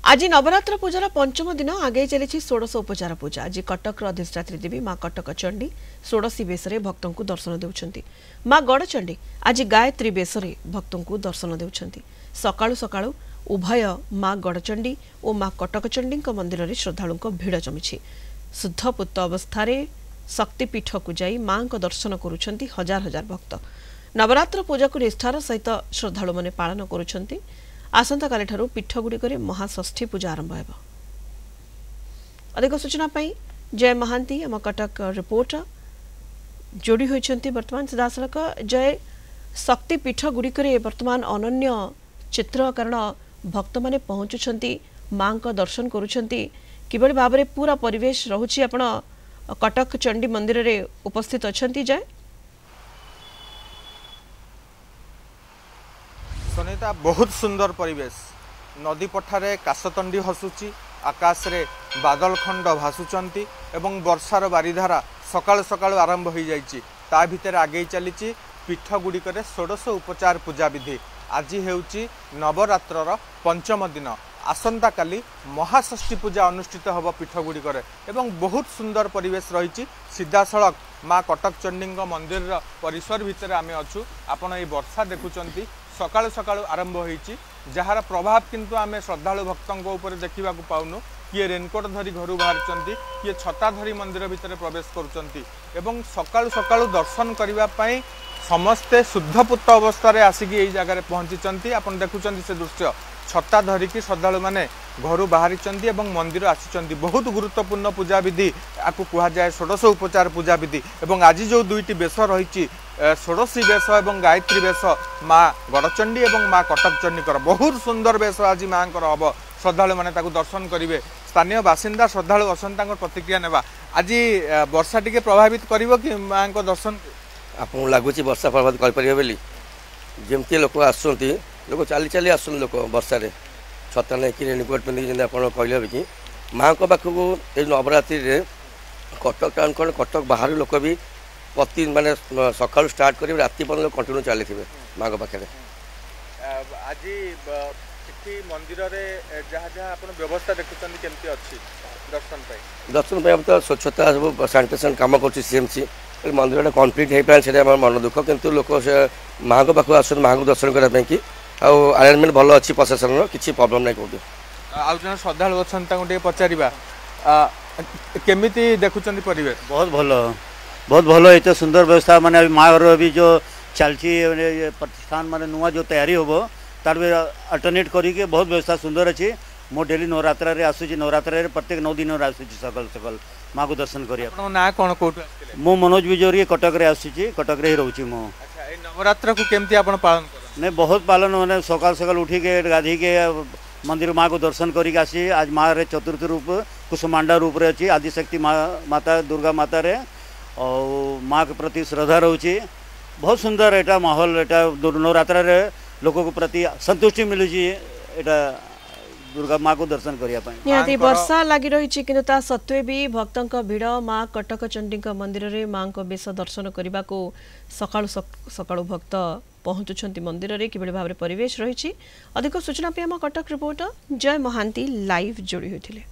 आज नवरात्र पूजार पंचम दिन आगे चली षोड़श उपचार पूजा। आज कटक अधिष्ठात्री देवी माँ कटक चंडी षोड़शी बेश भक्तों को दर्शन देउछंती। माँ गड़चंडी आज गायत्री बेश भक्तों को दर्शन देउछंती। सकाळु सकाळु उभय माँ गड़चंडी और माँ कटक चंडी मंदिर में श्रद्धालुं भिड़ जमी। शुद्धपुत अवस्था शक्तिपीठ को जाई माँ दर्शन करुछंती हजार हजार भक्त। नवरात्र पूजा को निष्ठार सहित श्रद्धालु माने पालन करुछंती। आसंता काली ठारू पीठगुड़िक महाषष्ठी पूजा आरंभ हो। अधिक सूचना पाई जय महांती आम कटक रिपोर्टर जोड़ी होती वर्तमान सीधासलख। जय शक्ति पीठगुड़िक वर्तमान अनन्य चित्र कारण भक्त माने पहुंचुछंती मां को दर्शन करुछंती। किबड़ी भाव में पूरा परिवेश रहुछि आपण कटक चंडी मंदिर रे उपस्थित अछंती। जय सुनीता बहुत सुंदर परिवेश नदी पठारे काशतंडी हसुची आकाश रे बादल खंड भासुचंती एवं वर्षार बारिधारा सकाळ सकाळ आरंभ हो जाइछि। ता भितर आगे चली पीठ गुड़िक षोडश उपचार पूजा विधि। आज हेउची नवरात्रर पंचम दिन। आसंता काली महाषष्ठी पूजा अनुष्ठित होब पीठ गुड़िक एवं बहुत सुंदर परिवेश रही। सीधा सड़क माँ कटक चंडी मंदिर परिसर भितर आमे अछु। आपण ए वर्षा देखुचंती सकाळु सकाळु आरंभ होईची जहार प्रभाव किंतु आमे श्रद्धालु भक्तों ऊपर देखा पाऊनु। किए रेनकोट धरी घर बाहर किए छता धरी मंदिर भितर प्रवेश करुचंती एवं सकाळु सकाळु दर्शन करबा पई समस्ते शुद्धपुत अवस्था रे आसिकी एई जगह पहुंची। आपण देखुचंती से दृश्य छता धरिकी श्रद्धालु माने घर बाहरी एवं मंदिर आसी। बहुत गुरुत्वपूर्ण पूजा विधि आपको कह जाए षोडश उपचार पूजा विधि। एवं आज जो दुईटी बेश रही षोडशी बेश और गायत्री बेश माँ गड़चंडी और माँ कटक चंडीकर बहुत सुंदर बेश आज माँ हम। श्रद्धालु मैंने दर्शन करेंगे। स्थानीय बासिंदा श्रद्धालु असन प्रतिक्रिया नेबा। आज वर्षा टी प्रभावित कर माँ को दर्शन आपको लगुच वर्षा प्रभावित करें जमती लोक आसुँच लोक चली चली आस लोक वर्षा छता नहीं कि रेनकोट पिंधिक आप कहले कि माँ को पाखक ये नवरात्रि रे कटक टाउन कौन कटक बाहर लोक भी प्रति माने सकाल स्टार्ट कर राति पर्यटन कंटिन्यू चली थे माँ को पाखे। आज मंदिर जहाँ जहाँ आप व्यवस्था देखुं केमती अच्छी दर्शन अब तो स्वच्छता सब सानिटेसन कम कर सीएमसी मंदिर कम्प्लीट हो पाए से मन दुख किंतु लोक से माँ को पाखक आस माँ को दर्शन करने की अरेंजमेंट भल अच्छी प्रशासन किसी प्रॉब्लम नहीं कौटी। आउ जन श्रद्धालु अच्छा पचार केमी देखुं परिवेश बहुत भल ये सुंदर व्यवस्था माने माँ भी जो चलती प्रतिष्ठान माने नुआ जो तैयारी हम तार भी अल्टरनेट करके बहुत व्यवस्था सुंदर अच्छी। मो डेली नवरात्र रे आसूँ नवरात्र प्रत्येक 9 दिन आसूँ सकाल सकाल माँ को दर्शन करिया। ना कौन कौट मो मनोज बिजोरी कटक रे आसूँ कटक रे रोची मो। नवरात्र को केमती आप पालन नहीं बहुत पालन मैंने सकाल सकाल उठी के गाधी के मंदिर माँ को दर्शन करके आसी। आज माँ रे चतुर्थ रूप कुसुमांडा रूप रे अच्छी आदिशक्ति माता दुर्गा माता रे और माँ के प्रति श्रद्धा रोची। बहुत सुंदर एटा माहौल एटा नवरात्र रे लोगों को प्रति संतुष्टि मिलूँ एटा दुर्गा माँ को दर्शन करने। वर्षा लगी रही कि सत्वे भी भक्तों भिड़ माँ कटक चंडी मंदिर में माँ को बेश दर्शन करने को सकाळु सकाळु भक्त पहुंचुंट मंदिर में किभली भाव में परिवेश रही। अधिक सूचना पे आम कटक रिपोर्टर जय महांती लाइव जोड़ी होते।